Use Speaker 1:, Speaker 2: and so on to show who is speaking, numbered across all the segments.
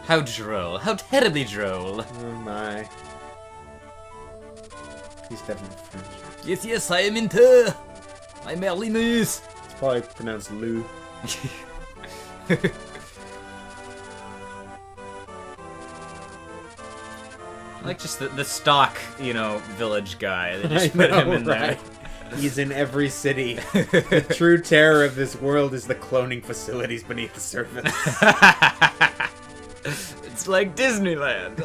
Speaker 1: How droll. How terribly droll.
Speaker 2: Oh my. He's definitely French.
Speaker 1: Yes, yes, I am into my merliness.
Speaker 2: It's probably pronounced Lou.
Speaker 1: I like just the stock, you know, village guy. They just put him in there.
Speaker 2: He's in every city. The true terror of this world is the cloning facilities beneath the surface.
Speaker 1: It's like Disneyland.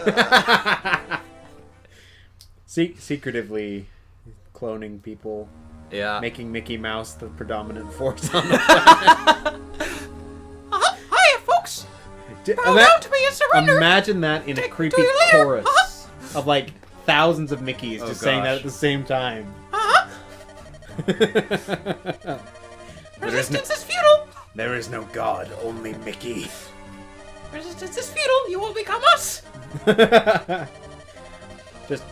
Speaker 2: Secretively cloning people.
Speaker 1: Yeah.
Speaker 2: Making Mickey Mouse the predominant force on the planet.
Speaker 1: Hiya, folks. Bow down to me and surrender.
Speaker 2: Imagine that in a creepy chorus of like thousands of Mickeys just saying that at the same time.
Speaker 1: Resistance is futile.
Speaker 2: There is no God, only Mickey.
Speaker 1: Resistance is futile. You will become us.
Speaker 2: Just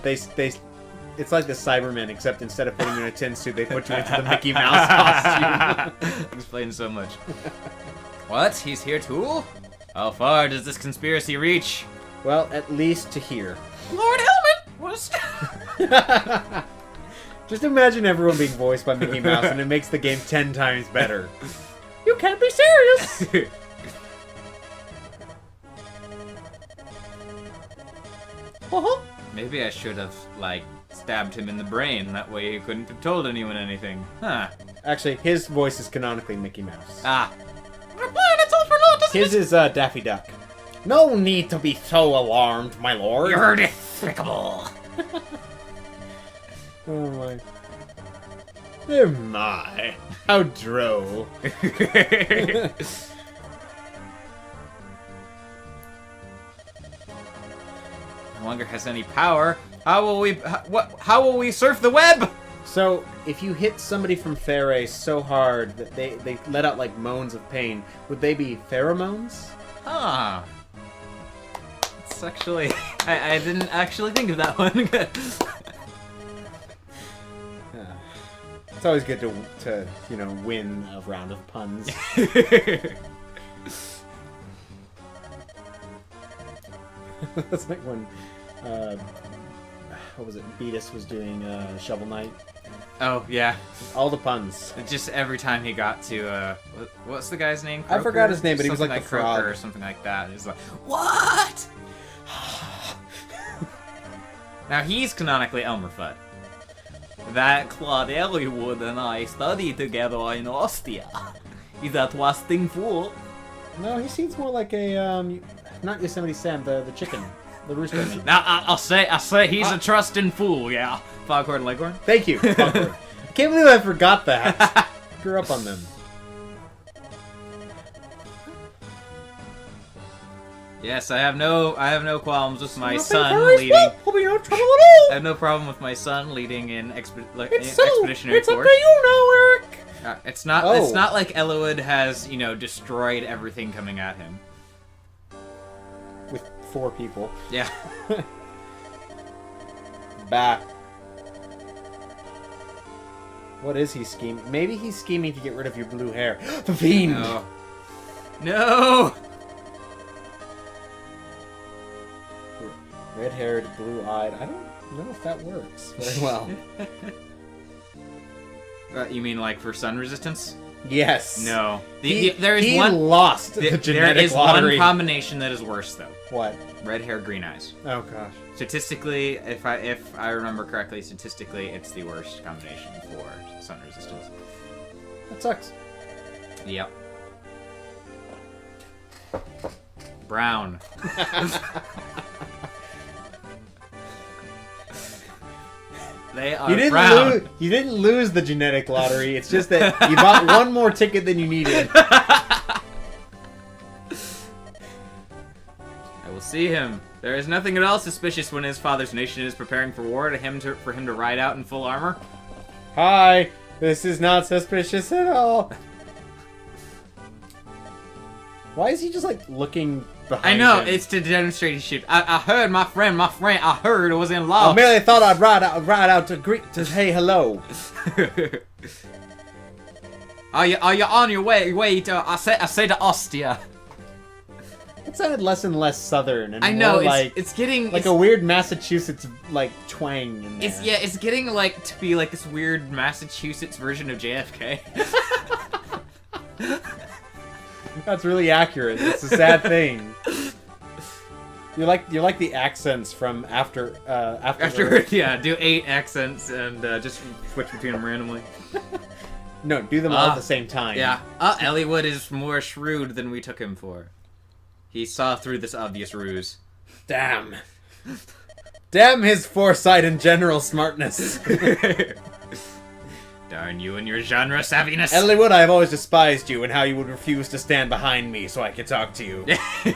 Speaker 2: it's like the Cybermen, except instead of putting you in a tin suit, they put you into the Mickey Mouse costume.
Speaker 1: Explains so much. What? He's here too? How far does this conspiracy reach?
Speaker 2: Well, at least to here.
Speaker 1: Lord Helmet was.
Speaker 2: Just imagine everyone being voiced by Mickey Mouse, and it makes the game 10 times better. You can't be serious!
Speaker 1: Maybe I should have, like, stabbed him in the brain. That way he couldn't have told anyone anything. Huh.
Speaker 2: Actually, his voice is canonically Mickey Mouse.
Speaker 1: Ah. Our planet's all for naught, isn't it?
Speaker 2: His is Daffy Duck. No need to be so alarmed, my lord.
Speaker 1: You're despicable.
Speaker 2: Oh my. Oh my. How droll.
Speaker 1: No longer has any power. How will we surf the web?
Speaker 2: So, if you hit somebody from Faerie so hard that they let out like moans of pain, would they be pheromones?
Speaker 1: Ah. It's actually I didn't actually think of that one.
Speaker 2: It's always good to you know, win a round of puns. That's like when what was it? Beatus was doing Shovel Knight.
Speaker 1: Oh yeah.
Speaker 2: All the puns.
Speaker 1: Just every time he got to what's the guy's name?
Speaker 2: I forgot his name, but he was like
Speaker 1: the
Speaker 2: frog
Speaker 1: Croaker or something like that. He's like, what? Now he's canonically Elmer Fudd. That Claude Ellwood and I studied together in Austria. He's a twisting fool.
Speaker 2: No, he seems more like a not Yosemite Sam, the chicken, the rooster.
Speaker 1: Now I'll say he's a trusting fool. Yeah, Foghorn Leghorn.
Speaker 2: Thank you. Foghorn. I can't believe I forgot that. Grew up on them.
Speaker 1: Yes, I have no qualms with my son leading.
Speaker 2: Will be no trouble at all.
Speaker 1: I have no problem with my son leading in expeditionary
Speaker 2: It's
Speaker 1: force.
Speaker 2: up to you now, Eric.
Speaker 1: It's not like Elwood has, you know, destroyed everything coming at him.
Speaker 2: With 4 people.
Speaker 1: Yeah.
Speaker 2: Bah. What is he scheming? Maybe he's scheming to get rid of your blue hair. The Fiend!
Speaker 1: No. No!
Speaker 2: Red-haired, blue-eyed. I don't know if that works very well.
Speaker 1: You mean like for sun resistance?
Speaker 2: Yes.
Speaker 1: No.
Speaker 2: He
Speaker 1: There
Speaker 2: lost the genetic
Speaker 1: is
Speaker 2: lottery.
Speaker 1: one combination that is worse though.
Speaker 2: What?
Speaker 1: Red hair, green eyes.
Speaker 2: Oh gosh.
Speaker 1: Statistically, if I remember correctly, statistically it's the worst combination for sun resistance.
Speaker 2: That sucks.
Speaker 1: Yep. Brown. They are brown.
Speaker 2: You didn't lose the genetic lottery. It's just that you bought one more ticket than you needed.
Speaker 1: I will see him. There is nothing at all suspicious when his father's nation is preparing for war for him to ride out in full armor.
Speaker 2: Hi, this is not suspicious at all. Why is he just like looking behind
Speaker 1: I know,
Speaker 2: him?
Speaker 1: it's to demonstrate his shit. I heard my friend, I heard was in law.
Speaker 2: I merely thought I'd ride out to say hello.
Speaker 1: Are you on your way to I say to Ostia?
Speaker 2: It sounded less and less southern, and
Speaker 1: I know
Speaker 2: more
Speaker 1: it's getting
Speaker 2: like a weird Massachusetts like twang in there.
Speaker 1: It's getting like to be like this weird Massachusetts version of JFK.
Speaker 2: That's really accurate. It's a sad thing. You're like the accents from after
Speaker 1: yeah, do 8 accents and just switch between them randomly.
Speaker 2: No, do them all at the same time.
Speaker 1: Yeah. Elliowood is more shrewd than we took him for. He saw through this obvious ruse.
Speaker 2: Damn. Damn his foresight and general smartness.
Speaker 1: Darn you and your genre savviness.
Speaker 2: Elliowood, I have always despised you and how you would refuse to stand behind me so I could talk to you.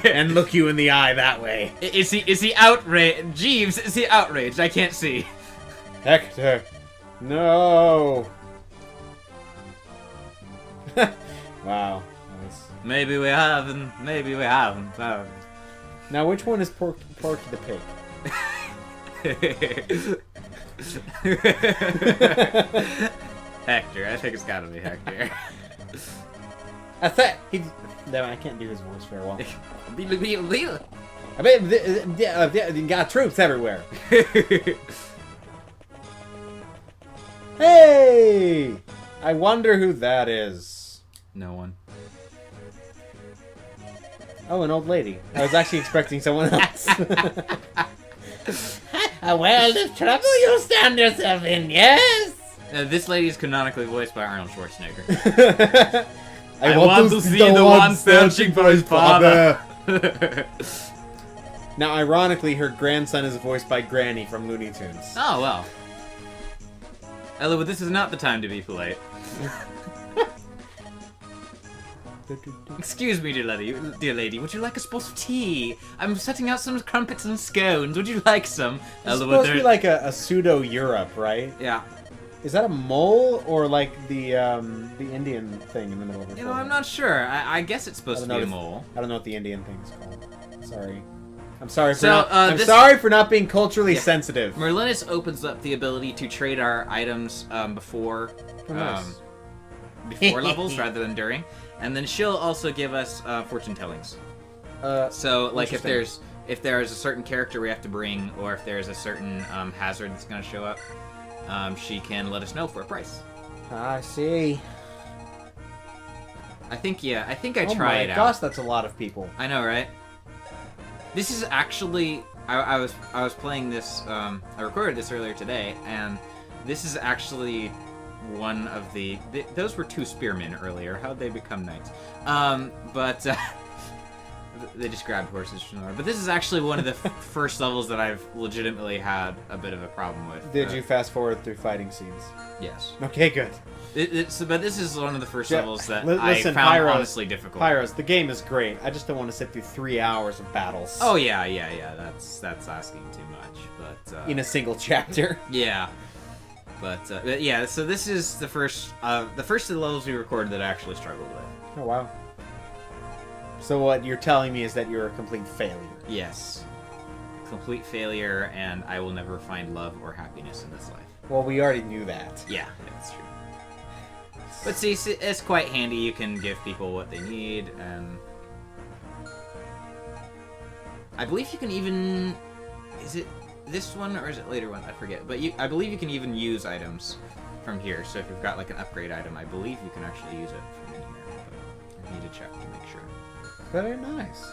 Speaker 2: And look you in the eye that way.
Speaker 1: Is he outraged? Jeeves, is he outraged? I can't see.
Speaker 2: Hector. No. Wow.
Speaker 1: Maybe we haven't. Maybe we haven't.
Speaker 2: Now, which one is Porky the Pig?
Speaker 1: Hector. I think it's gotta be Hector.
Speaker 2: I thought he. No, I can't do his voice very well. I mean, got troops everywhere. Hey! I wonder who that is.
Speaker 1: No one.
Speaker 2: Oh, an old lady. I was actually expecting someone else. A world of trouble you'll stand yourself in, yes?
Speaker 1: This lady is canonically voiced by Arnold Schwarzenegger.
Speaker 2: I want to see the one searching for his father. Now, ironically, her grandson is voiced by Granny from Looney Tunes.
Speaker 1: Oh, well. Ella, this is not the time to be polite. Excuse me, dear lady, would you like a spot of tea? I'm setting out some crumpets and scones. Would you like some?
Speaker 2: It's supposed to be like a pseudo-Europe, right?
Speaker 1: Yeah.
Speaker 2: Is that a mole or like the Indian thing in the middle of it?
Speaker 1: You know, I'm not sure. I guess it's supposed to be a mole.
Speaker 2: I don't know what the Indian thing is called. Sorry. I'm sorry for sorry for not being culturally sensitive.
Speaker 1: Merlinus opens up the ability to trade our items before levels rather than during. And then she'll also give us fortune tellings. So, like, if there's a certain character we have to bring, or if there's a certain hazard that's going to show up, she can let us know for a price.
Speaker 2: I see.
Speaker 1: I think I tried it out.
Speaker 2: Oh my gosh, that's a lot of people.
Speaker 1: I know, right? This is actually I was playing this. I recorded this earlier today, and this is actually one of those were 2 spearmen earlier. How'd they become knights? But they just grabbed horses from nowhere. But this is actually one of the first levels that I've legitimately had a bit of a problem with.
Speaker 2: Did you fast forward through fighting scenes?
Speaker 1: Yes.
Speaker 2: Okay, good.
Speaker 1: But this is one of the first levels that
Speaker 2: I
Speaker 1: found
Speaker 2: Pyrose,
Speaker 1: honestly difficult.
Speaker 2: Pyrose, the game is great. I just don't want to sit through 3 hours of battles.
Speaker 1: Oh yeah. That's asking too much. But
Speaker 2: in a single chapter.
Speaker 1: Yeah. But yeah, so this is the first of the levels we recorded that I actually struggled with.
Speaker 2: Oh wow. So what you're telling me is that you're a complete failure.
Speaker 1: Yes. Complete failure, and I will never find love or happiness in this life.
Speaker 2: Well, we already knew that.
Speaker 1: Yeah, that's true. But see, it's quite handy. You can give people what they need, and I believe you can even... Is it this one, or is it later one? I forget. But I believe you can even use items from here. So if you've got like an upgrade item, I believe you can actually use it from in here. But I need to check to make sure.
Speaker 2: Very nice.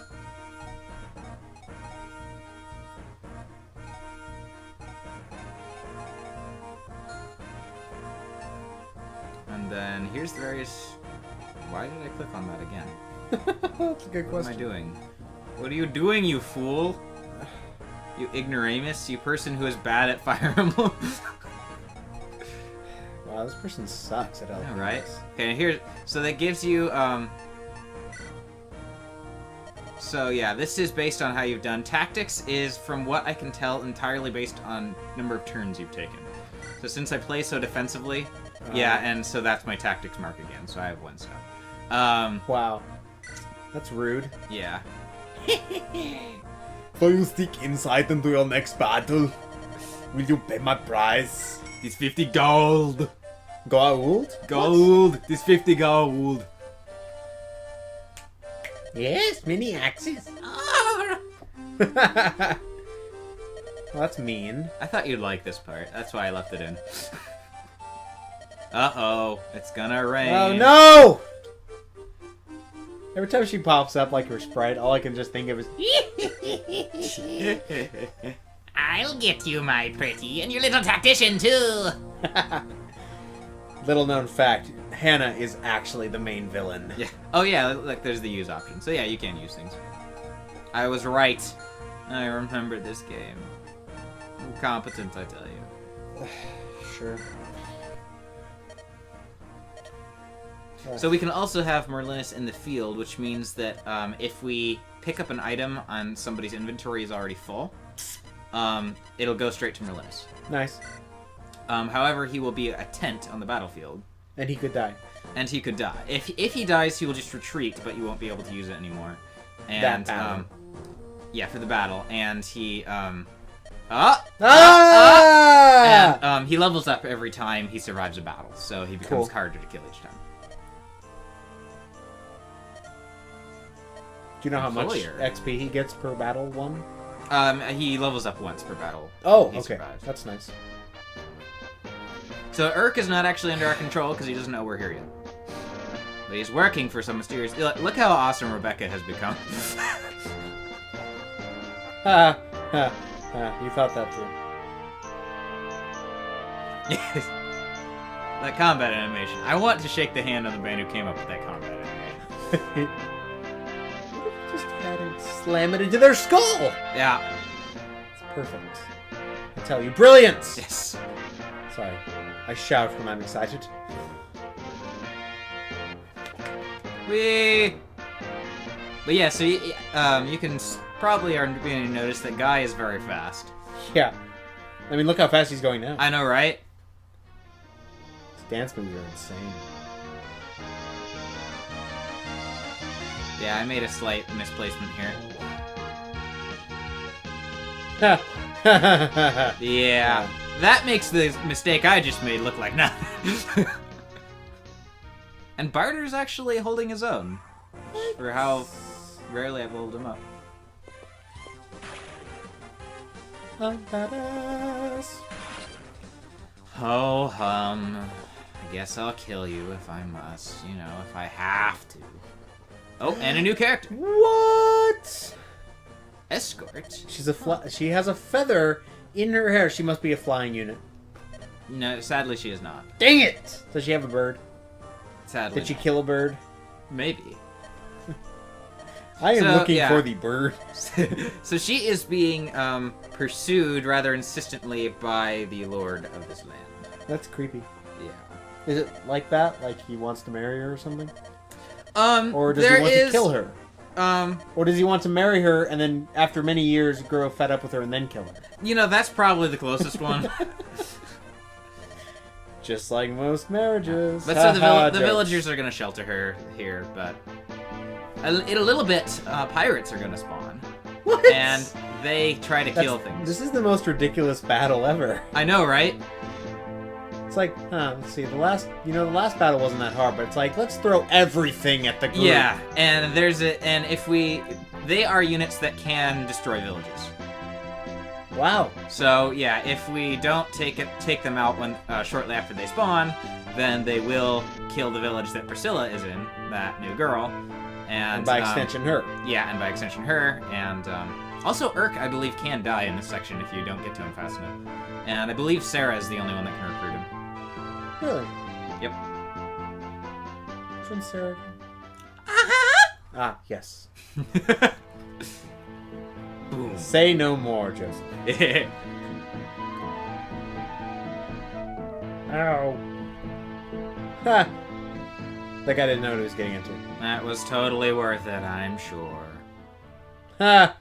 Speaker 1: And then here's the various... Why did I click on that again?
Speaker 2: That's a good question.
Speaker 1: What am I doing? What are you doing, you fool? You ignoramus, you person who is bad at Fire Emblem.
Speaker 2: Wow, this person sucks at LPS.
Speaker 1: Yeah, right? Okay, so that gives you, So yeah, this is based on how you've done. Tactics is, from what I can tell, entirely based on number of turns you've taken. So since I play so defensively, yeah, and so that's my tactics mark again, so I have 1 step.
Speaker 2: Wow. That's rude.
Speaker 1: Yeah.
Speaker 2: So you stick insight into your next battle? Will you pay my price?
Speaker 1: It's 50 gold!
Speaker 2: Gold?
Speaker 1: Gold! This 50 gold!
Speaker 2: Yes, mini axes. Well, that's mean.
Speaker 1: I thought you'd like this part. That's why I left it in. Uh-oh. It's gonna rain.
Speaker 2: Oh, no! Every time she pops up like her sprite, all I can just think of is...
Speaker 3: I'll get you, my pretty, and your little tactician, too.
Speaker 2: Little known fact, Hannah is actually the main villain.
Speaker 1: Yeah. Oh, yeah, like there's the use option. So, yeah, you can use things. I was right. I remember this game. I'm competent, I tell you.
Speaker 2: Sure.
Speaker 1: So we can also have Merlinus in the field, which means that if we pick up an item on somebody's inventory is already full, it'll go straight to Merlinus.
Speaker 2: Nice.
Speaker 1: However, he will be a tent on the battlefield.
Speaker 2: And he could die.
Speaker 1: And he could die. If he dies, he will just retreat, but you won't be able to use it anymore. And,
Speaker 2: That battle.
Speaker 1: Yeah, for the battle. And he, And he levels up every time he survives a battle, so he becomes
Speaker 2: Cool.
Speaker 1: harder to kill each time.
Speaker 2: Do you know how much
Speaker 1: Employer.
Speaker 2: XP he gets per battle one?
Speaker 1: He levels up once per battle.
Speaker 2: Oh,
Speaker 1: he
Speaker 2: okay.
Speaker 1: survives.
Speaker 2: That's nice.
Speaker 1: So Urk is not actually under our control because he doesn't know we're here yet. But he's working for some mysterious... Look how awesome Rebecca has become.
Speaker 2: Ha ha ha. You thought that through.
Speaker 1: Yes. That combat animation. I want to shake the hand of the man who came up with that combat animation.
Speaker 2: Just had him slam it into their skull!
Speaker 1: Yeah.
Speaker 2: It's perfect. I tell you, brilliance!
Speaker 1: Yes.
Speaker 2: Sorry. I shout when I'm excited.
Speaker 1: Whee! But yeah, so you can probably are beginning to notice that Guy is very fast.
Speaker 2: Yeah. I mean, look how fast he's going now.
Speaker 1: I know, right?
Speaker 2: His dance moves are insane.
Speaker 1: Yeah, I made a slight misplacement here.
Speaker 2: Ha ha ha ha.
Speaker 1: Yeah. That makes the mistake I just made look like nothing. And Barter's actually holding his own. For how rarely I've leveled him up.
Speaker 2: I'm badass.
Speaker 1: Ho hum. I guess I'll kill you if I must. You know, if I have to. Oh, and a new character.
Speaker 2: What?
Speaker 1: Escort?
Speaker 2: She has a feather in her hair. She must be a flying unit.
Speaker 1: No, sadly she is not.
Speaker 2: Dang it! Does she have a bird?
Speaker 1: Sadly.
Speaker 2: Did she kill a bird?
Speaker 1: Maybe.
Speaker 2: I am
Speaker 1: So,
Speaker 2: looking
Speaker 1: yeah.
Speaker 2: for the bird.
Speaker 1: So she is being pursued rather insistently by the lord of this land.
Speaker 2: That's creepy.
Speaker 1: Yeah.
Speaker 2: Is it like that? Like he wants to marry her or something? Or does
Speaker 1: there
Speaker 2: he want
Speaker 1: is,
Speaker 2: to kill her? Or does he want to marry her and then after many years grow fed up with her and then kill her?
Speaker 1: You know, that's probably the closest one.
Speaker 2: Just like most marriages.
Speaker 1: But so the
Speaker 2: Jokes.
Speaker 1: villagers are going to shelter her here, but in a little bit, pirates are going to spawn.
Speaker 2: What?
Speaker 1: And they try to kill things.
Speaker 2: This is the most ridiculous battle ever.
Speaker 1: I know, right?
Speaker 2: It's like, let's see, the last battle wasn't that hard, but it's like, let's throw everything at the group.
Speaker 1: Yeah, and they are units that can destroy villages.
Speaker 2: Wow.
Speaker 1: So yeah, if we don't take them out when shortly after they spawn, then they will kill the village that Priscilla is in, that new girl, and
Speaker 2: by extension, her.
Speaker 1: Yeah, and by extension, her, and also Urk, I believe, can die in this section if you don't get to him fast enough, and I believe Sarah is the only one that can recruit him.
Speaker 2: Really?
Speaker 1: Yep.
Speaker 2: Which one's Sarah? Ah, yes.
Speaker 1: Boom.
Speaker 2: Say no more, Joseph. Ow. Ha! That guy didn't know what he was getting into.
Speaker 1: That was totally worth it, I'm sure.
Speaker 2: Ha!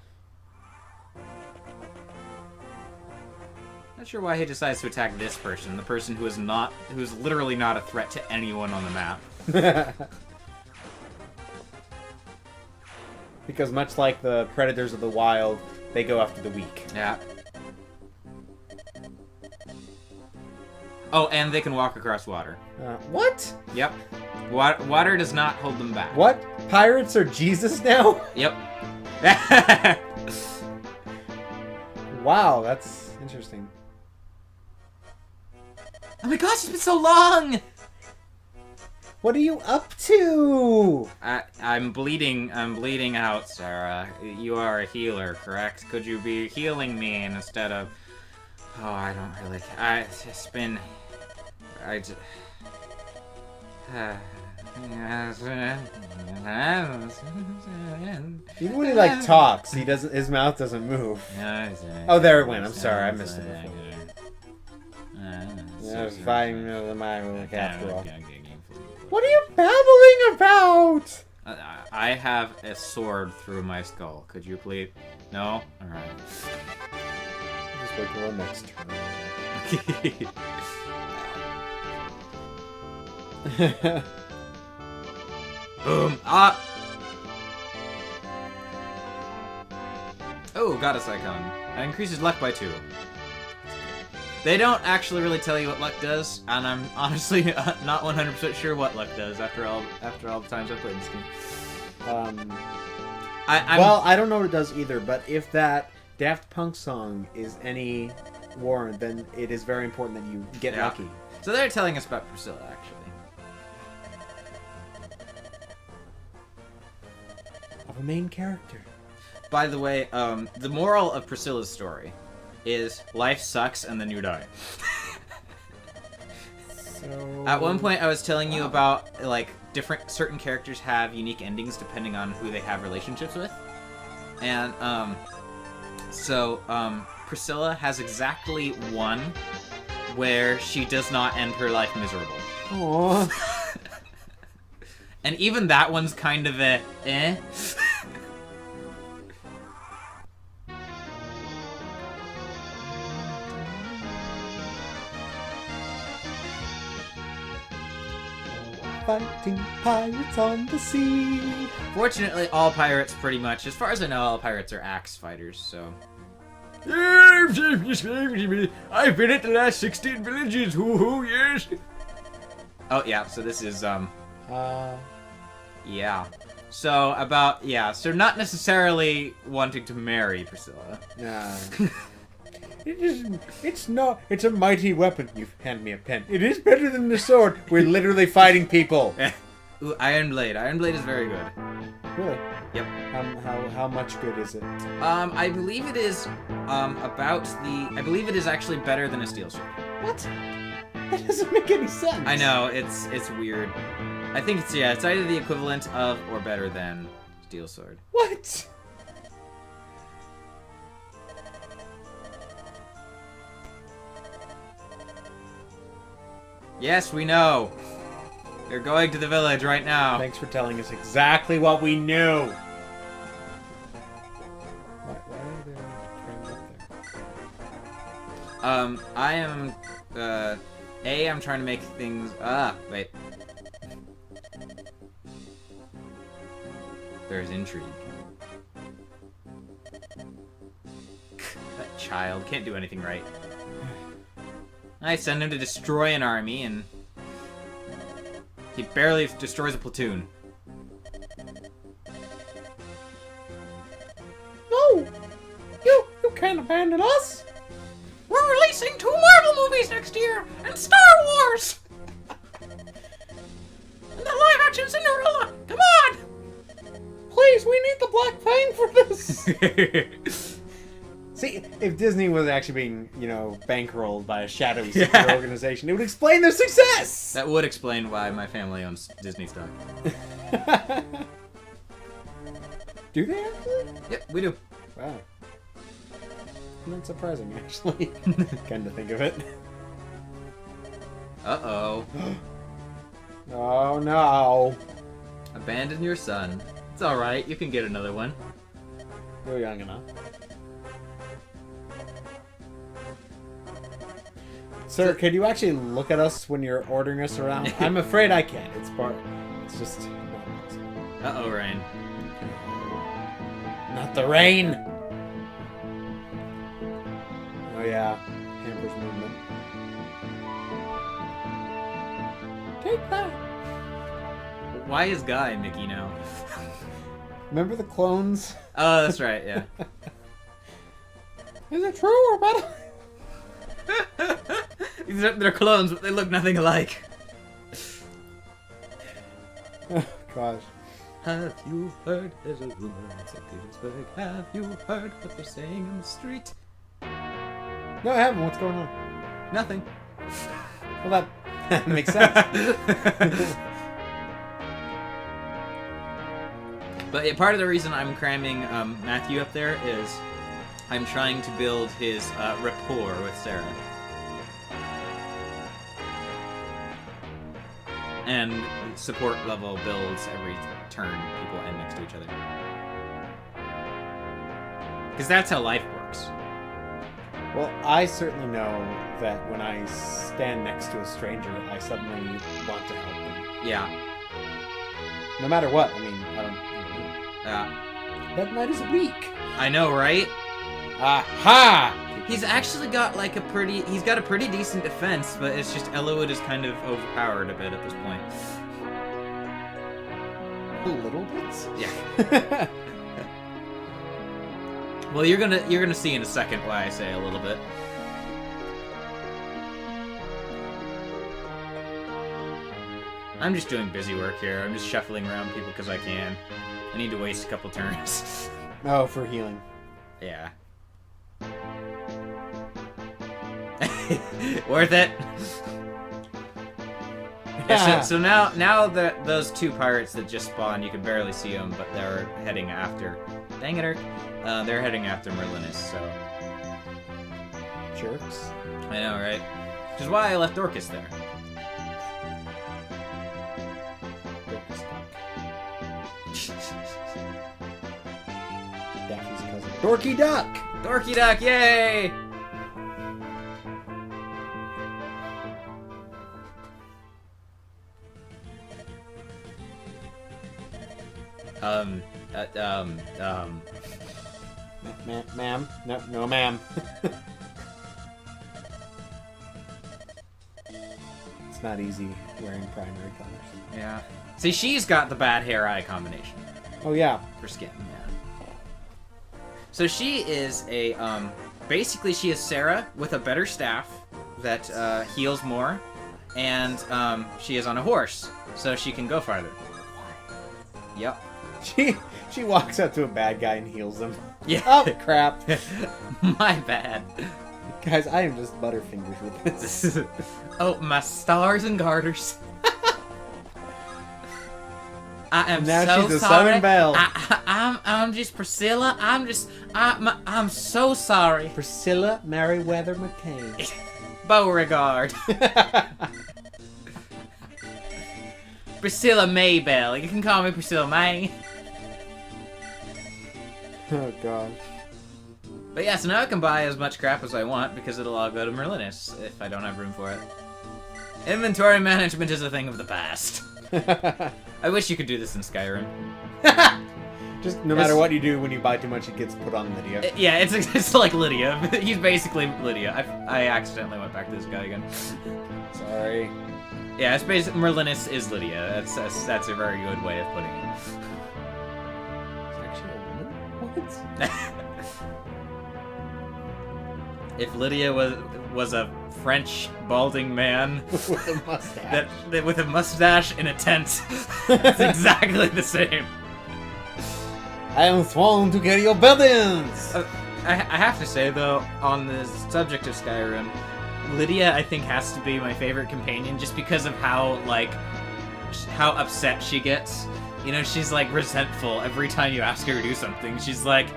Speaker 1: Not sure why he decides to attack this person, the person who's literally not a threat to anyone on the map.
Speaker 2: Because much like the predators of the wild, they go after the weak.
Speaker 1: Yeah. Oh, and they can walk across water.
Speaker 2: What?
Speaker 1: Yep. Water does not hold them back.
Speaker 2: What? Pirates are Jesus now?
Speaker 1: Yep.
Speaker 2: Wow, that's interesting.
Speaker 1: Oh my gosh, it's been so long!
Speaker 2: What are you up to?
Speaker 1: I'm bleeding out, Sarah. You are a healer, correct? Could you be healing me instead of... Oh, I don't really... It's been...
Speaker 2: Even when he like talks, he doesn't. His mouth doesn't move. Oh, there it went. I'm sorry, I missed it before. Yeah, fighting the mind after all. What are you babbling about?
Speaker 1: I have a sword through my skull. Could you please? No? Alright.
Speaker 2: Just wait till the next turn.
Speaker 1: Boom. Oh, Goddess Icon. That increases luck by 2. They don't actually really tell you what luck does, and I'm honestly not 100% sure what luck does after all the times I've played this game.
Speaker 2: Well, I don't know what it does either, but if that Daft Punk song is any warrant, then it is very important that you get lucky.
Speaker 1: So they're telling us about Priscilla, actually.
Speaker 2: Of a main character.
Speaker 1: By the way, the moral of Priscilla's story is life sucks and then you die.
Speaker 2: So...
Speaker 1: At one point I was telling you about, like, certain characters have unique endings depending on who they have relationships with. And, Priscilla has exactly one where she does not end her life miserable.
Speaker 2: Aww.
Speaker 1: And even that one's kind of a eh.
Speaker 2: Fighting pirates on the sea.
Speaker 1: Fortunately, all pirates pretty much, as far as I know, all pirates are axe fighters, so...
Speaker 4: I've been at the last 16 villages, hoo-hoo, yes!
Speaker 1: Oh, yeah, so this is, yeah. So, so not necessarily wanting to marry Priscilla.
Speaker 2: Nah. It's a mighty weapon. You hand me a pen. It is better than the sword. We're literally fighting people.
Speaker 1: Ooh, Iron Blade. Iron Blade is very good.
Speaker 2: Really?
Speaker 1: Yep.
Speaker 2: How much good is it?
Speaker 1: I believe it is, I believe it is actually better than a steel sword.
Speaker 2: What? That doesn't make any sense.
Speaker 1: I know, it's weird. I think it's either the equivalent of or better than steel sword.
Speaker 2: What?
Speaker 1: Yes, we know. They're going to the village right now.
Speaker 2: Thanks for telling us exactly what we knew. Why are they trying up there?
Speaker 1: I am, I'm trying to make things, wait. There's intrigue. That child can't do anything right. I send him to destroy an army, and he barely destroys a platoon.
Speaker 2: No! You can't abandon us!
Speaker 3: We're releasing 2 Marvel movies next year, and Star Wars! And the live-action Cinderella! Come on!
Speaker 2: Please, we need the Black Fang for this! See, if Disney was actually being, bankrolled by a shadowy secret organization, it would explain their success!
Speaker 1: That would explain why my family owns Disney stock.
Speaker 2: Do they actually?
Speaker 1: Yep, we do.
Speaker 2: Wow. Not surprising, actually. Kind of think of it.
Speaker 1: Uh-oh.
Speaker 2: Oh, no.
Speaker 1: Abandon your son. It's alright, you can get another one.
Speaker 2: You're young enough. Sir, can you actually look at us when you're ordering us around? I'm afraid I can't. It's just not possible.
Speaker 1: Uh-oh, Rain.
Speaker 2: Not the rain! Oh yeah, hampers movement. Take that.
Speaker 1: Why is Guy Mickey now?
Speaker 2: Remember the clones?
Speaker 1: Oh, that's right, yeah.
Speaker 2: Is it true or better?
Speaker 1: They're clones, but they look nothing alike.
Speaker 2: Oh, gosh.
Speaker 1: Have you heard there's a rumor in St. Petersburg? Have you heard what they're saying in the street?
Speaker 2: No, I haven't. What's going on?
Speaker 1: Nothing.
Speaker 2: Well, that makes sense.
Speaker 1: But yeah, part of the reason I'm cramming Matthew up there is I'm trying to build his rapport with Sarah. And support level builds every turn people end next to each other. Because that's how life works.
Speaker 2: Well, I certainly know that when I stand next to a stranger, I suddenly want to help them.
Speaker 1: Yeah.
Speaker 2: No matter what. I mean, I don't... That knight is weak.
Speaker 1: I know, right?
Speaker 2: Aha!
Speaker 1: He's actually got like a pretty decent defense, but it's just Elowood is kind of overpowered a bit at this point.
Speaker 2: A little bit?
Speaker 1: Yeah. Well, you're gonna see in a second why I say a little bit. I'm just doing busy work here. I'm just shuffling around people because I can. I need to waste a couple turns.
Speaker 2: Oh, for healing.
Speaker 1: Yeah. Worth it. Yeah, so now that those two pirates that just spawned, you can barely see them, but they're heading after. Dang it, Irk. They're heading after Merlinus, so.
Speaker 2: Jerks.
Speaker 1: I know, right? Which is why I left Dorcas there.
Speaker 2: Daffy's cousin. Dorky Duck!
Speaker 1: Dorky Duck, yay!
Speaker 2: Ma'am? No, ma'am. It's not easy wearing primary colors.
Speaker 1: Yeah. See, she's got the bad hair-eye combination
Speaker 2: Oh, yeah.
Speaker 1: for skin, yeah. So she is a, basically she is Sarah with a better staff that, heals more, and, she is on a horse, so she can go farther. Yep.
Speaker 2: She walks up to a bad guy and heals him.
Speaker 1: Yeah.
Speaker 2: Oh, crap.
Speaker 1: My bad.
Speaker 2: Guys, I am just butterfingers with this.
Speaker 1: Oh, my stars and garters. I am
Speaker 2: Now
Speaker 1: so
Speaker 2: she's a
Speaker 1: sorry.
Speaker 2: Southern Belle.
Speaker 1: I'm just Priscilla. I'm so sorry.
Speaker 2: Priscilla Merriweather McKay.
Speaker 1: Beauregard. Priscilla Maybell. You can call me Priscilla May.
Speaker 2: Oh, God.
Speaker 1: But yeah, so now I can buy as much crap as I want because it'll all go to Merlinus if I don't have room for it. Inventory management is a thing of the past. I wish you could do this in Skyrim.
Speaker 2: Just no matter what you do, when you buy too much, it gets put on Lydia.
Speaker 1: Yeah, it's like Lydia. He's basically Lydia. I accidentally went back to this guy again.
Speaker 2: Sorry.
Speaker 1: Yeah, it's basically Merlinus is Lydia. That's a very good way of putting it.
Speaker 2: It's actually a woman? What?
Speaker 1: If Lydia was a French balding man
Speaker 2: With a mustache.
Speaker 1: that with a mustache in a tent, it's exactly the same.
Speaker 2: I am sworn to carry your burdens!
Speaker 1: I have to say though, on the subject of Skyrim, Lydia I think has to be my favorite companion just because of how upset she gets. You know, she's like resentful every time you ask her to do something. She's like,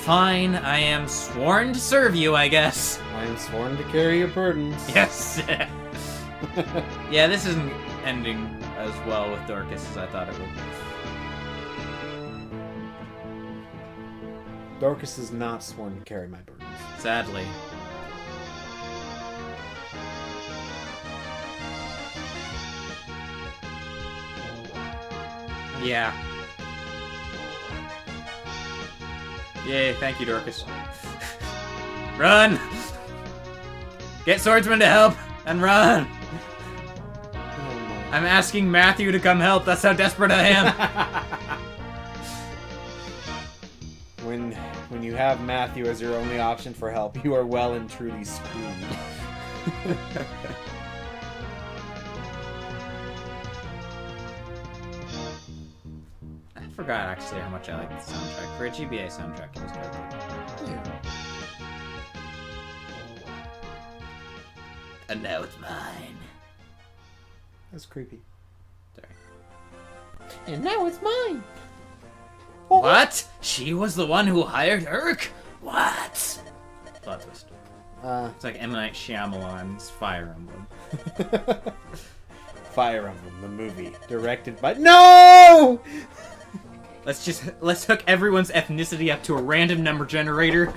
Speaker 1: fine, I am sworn to serve you, I guess.
Speaker 2: I am sworn to carry your burdens.
Speaker 1: Yes. Yeah, this isn't ending as well with Dorcas as I thought it would.
Speaker 2: Dorcas is not sworn to carry my burdens.
Speaker 1: Sadly. Yeah. Yay, thank you, Dorcas. Run! Get swordsman to help, and run! I'm asking Matthew to come help. That's how desperate I am.
Speaker 2: When you have Matthew as your only option for help, you are well and truly screwed.
Speaker 1: I forgot actually how much I like the soundtrack. For a GBA soundtrack, it was quite good.
Speaker 2: Yeah.
Speaker 3: And now it's mine.
Speaker 2: That's creepy.
Speaker 1: Sorry.
Speaker 2: And now it's mine.
Speaker 1: What? She was the one who hired Urk?
Speaker 3: What?
Speaker 1: Plot twist.
Speaker 2: Uh,
Speaker 1: It's like M. Night Shyamalan's Fire Emblem.
Speaker 2: Fire Emblem, the movie, directed by No.
Speaker 1: Let's hook everyone's ethnicity up to a random number generator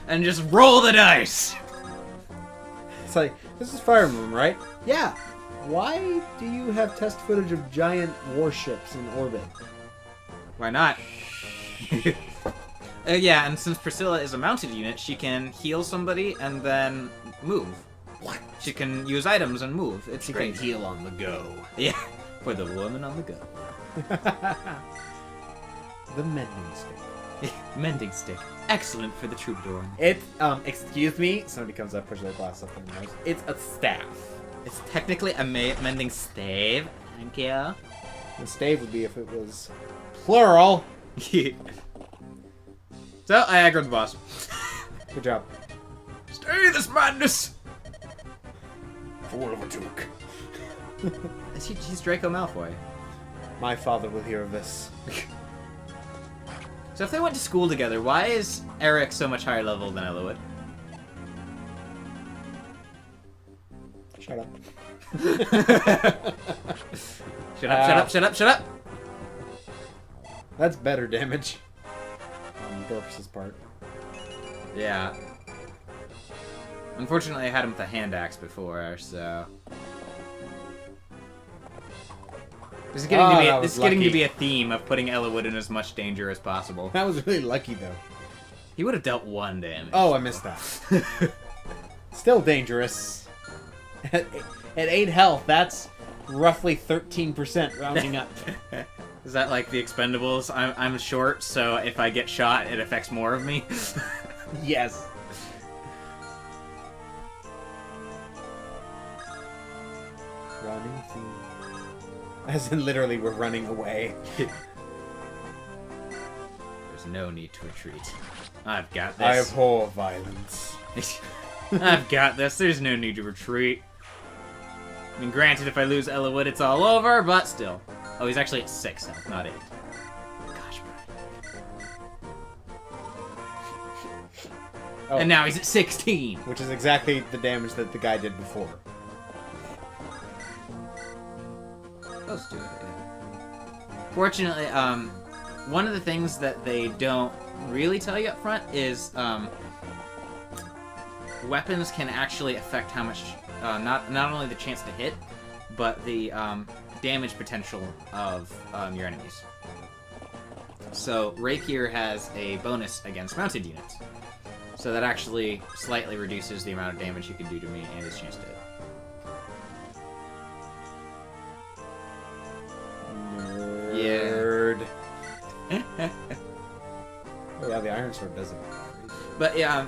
Speaker 1: and just roll the dice.
Speaker 2: It's like, this is Fire Emblem, right? Yeah. Why do you have test footage of giant warships in orbit?
Speaker 1: Why not? Yeah, and since Priscilla is a mounted unit, she can heal somebody and then move.
Speaker 2: What?
Speaker 1: She can use items and move. It's
Speaker 2: She
Speaker 1: great.
Speaker 2: can heal on the go.
Speaker 1: Yeah, for the woman on the go.
Speaker 2: The mending stick.
Speaker 1: Mending stick. Excellent for the troubadour.
Speaker 2: It's, excuse me. Somebody comes up, pushes their glass up their nose. It's a staff.
Speaker 1: It's technically a mending stave. Thank you.
Speaker 2: The stave would be if it was plural.
Speaker 1: So, I aggroed the boss.
Speaker 2: Good job.
Speaker 1: Stay this madness!
Speaker 2: Fool overtook.
Speaker 1: He's Draco Malfoy.
Speaker 2: My father will hear of this.
Speaker 1: So if they went to school together, why is Eric so much higher level than Elowood?
Speaker 2: Shut up.
Speaker 1: Shut up, shut up, shut up, shut up!
Speaker 2: That's better damage. On Dorcas's part.
Speaker 1: Yeah. Unfortunately, I had him with a hand axe before, so... This is getting to be a theme of putting Elowood in as much danger as possible.
Speaker 2: That was really lucky, though.
Speaker 1: He would have dealt 1 damage.
Speaker 2: Oh, I missed that. Still dangerous. At 8 health, that's roughly 13% rounding up.
Speaker 1: Is that like the Expendables? I'm short, so if I get shot, it affects more of me.
Speaker 2: Yes. Running through. As in, literally, we're running away.
Speaker 1: There's no need to retreat. I've got
Speaker 2: I
Speaker 1: this.
Speaker 2: abhor violence.
Speaker 1: I've got this. There's no need to retreat. I mean, granted, if I lose Elowood, it's all over, but still. Oh, he's actually at 6 health, not 8. Gosh,
Speaker 2: Oh,
Speaker 1: And now he's at 16.
Speaker 2: which is exactly the damage that the guy did before.
Speaker 1: Let's do it. Fortunately, one of the things that they don't really tell you up front is weapons can actually affect how much, not only the chance to hit, but the damage potential of your enemies. So Rapier has a bonus against mounted units, so that actually slightly reduces the amount of damage you can do to me and his chance to hit.
Speaker 2: Nerd. Oh yeah, the Iron Sword does it.
Speaker 1: But yeah,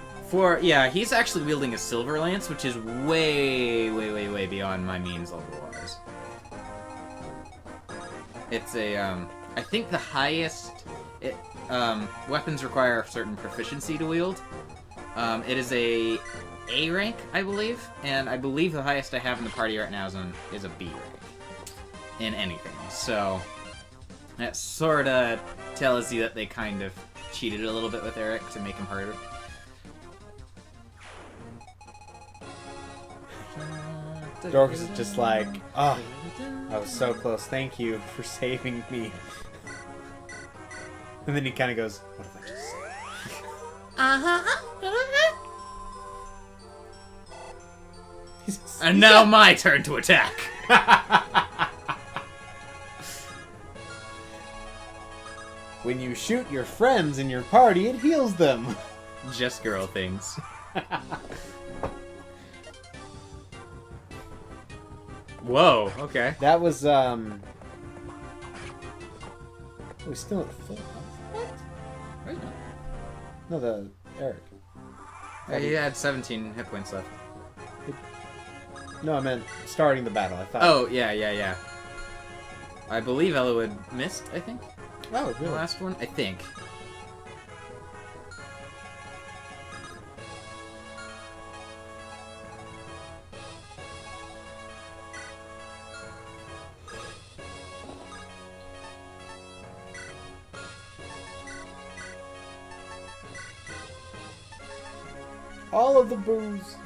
Speaker 1: he's actually wielding a Silver Lance, which is way beyond my means level-wise. It's a, I think the highest, weapons require a certain proficiency to wield. It is a A rank, I believe, and I believe the highest I have in the party right now is a B rank in anything. So that sort of tells you that they kind of cheated a little bit with Eric to make him harder.
Speaker 2: Dorcas is just like, oh, I was so close. Thank you for saving me. And then he kind of goes, what if I just say?
Speaker 1: And now my turn to attack.
Speaker 2: When you shoot your friends in your party, it heals them.
Speaker 1: Just girl things. Whoa. Okay.
Speaker 2: That was it was still at full health. What? No, the Eric.
Speaker 1: He had 17 hit points left.
Speaker 2: No, I meant starting the battle. I thought.
Speaker 1: Oh, yeah. I believe Elowood missed, I think.
Speaker 2: Oh,
Speaker 1: The last one? I think.
Speaker 2: All of the booze.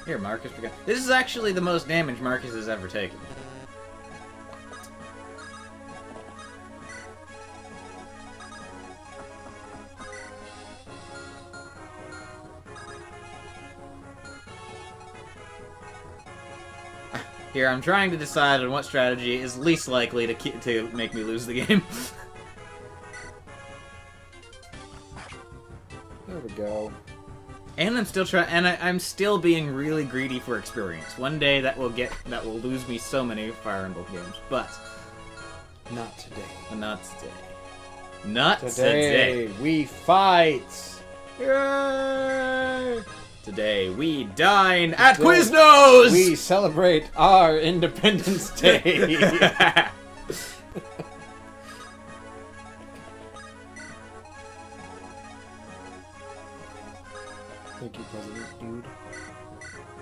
Speaker 1: Here, Marcus. This is actually the most damage Marcus has ever taken. Here, I'm trying to decide on what strategy is least likely to make me lose the game.
Speaker 2: There we go.
Speaker 1: And I'm still I'm still being really greedy for experience. One day that will lose me so many Fire Emblem games, but
Speaker 2: Not today.
Speaker 1: not today. Not
Speaker 2: Today
Speaker 1: today.
Speaker 2: we fight.
Speaker 1: Yay! Today we dine at Quiznos.
Speaker 2: We celebrate our Independence Day. Thank you, President Dude.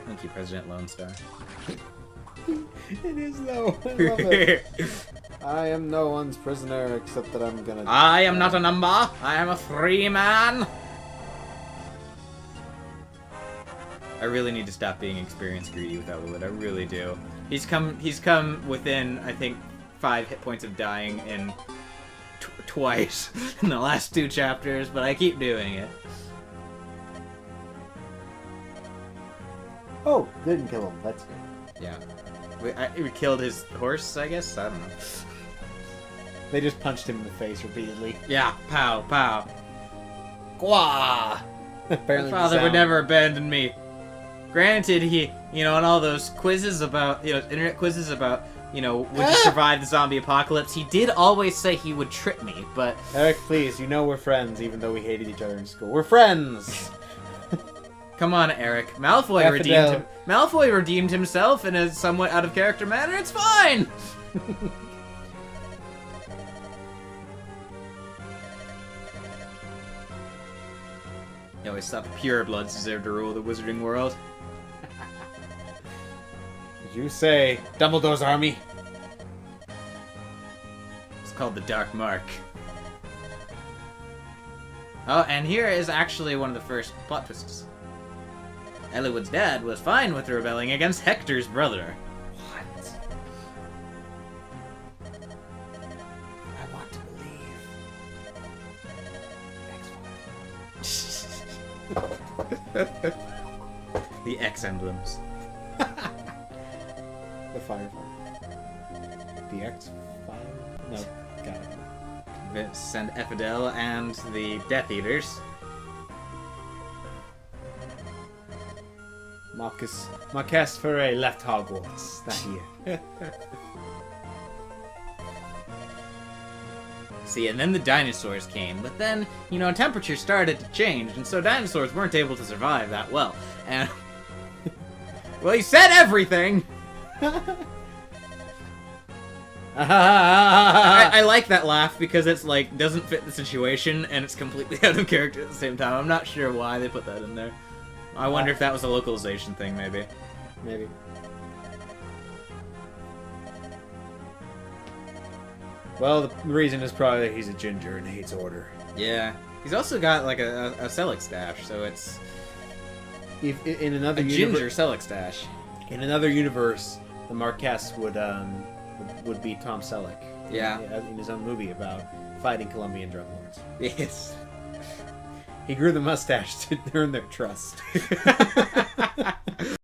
Speaker 1: Thank you, President Lone Star.
Speaker 2: It is though. I love it. I am no one's prisoner except that I'm gonna.
Speaker 1: I am not a number. I am a free man. I really need to stop being experience greedy with Elowood. I really do. He's come within, I think, 5 hit points of dying in twice in the last 2 chapters, but I keep doing it.
Speaker 2: Oh, didn't kill him. That's good.
Speaker 1: Yeah. We killed his horse, I guess? I don't know.
Speaker 2: They just punched him in the face repeatedly.
Speaker 1: Yeah, pow, pow. Gwa!
Speaker 2: Apparently,
Speaker 1: My father would never abandon me. Granted, he, in all those quizzes about, internet quizzes about, would you survive the zombie apocalypse, he did always say he would trip me, but...
Speaker 2: Eric, please, we're friends, even though we hated each other in school. We're friends!
Speaker 1: Come on, Eric. Malfoy redeemed himself in a somewhat out-of-character manner. It's fine! He always thought the purebloods deserved to rule the wizarding world.
Speaker 2: Did you say Dumbledore's army?
Speaker 1: It's called the Dark Mark. Oh, and here is actually one of the first plot twists. Elowood's dad was fine with rebelling against Hector's brother.
Speaker 2: What? I want to believe.
Speaker 1: The X emblems.
Speaker 2: The Firefly. The X Fire? No, got it.
Speaker 1: Send Ephidel and the Death Eaters.
Speaker 2: Marcus Ferre left Hogwarts that year.
Speaker 1: See, and then the dinosaurs came, but then, temperature started to change, and so dinosaurs weren't able to survive that well. And, well, he said everything! I like that laugh because it's doesn't fit the situation, and it's completely out of character at the same time. I'm not sure why they put that in there. I wonder if that was a localization thing, maybe.
Speaker 2: Maybe. Well, the reason is probably that he's a ginger and hates order.
Speaker 1: Yeah. He's also got, a Celic stash, so it's...
Speaker 2: In another
Speaker 1: ginger Celic stash.
Speaker 2: In another universe, the Marquess would be Tom Selleck.
Speaker 1: Yeah.
Speaker 2: In his own movie about fighting Colombian drug lords.
Speaker 1: Yes.
Speaker 2: He grew the mustache to earn their trust.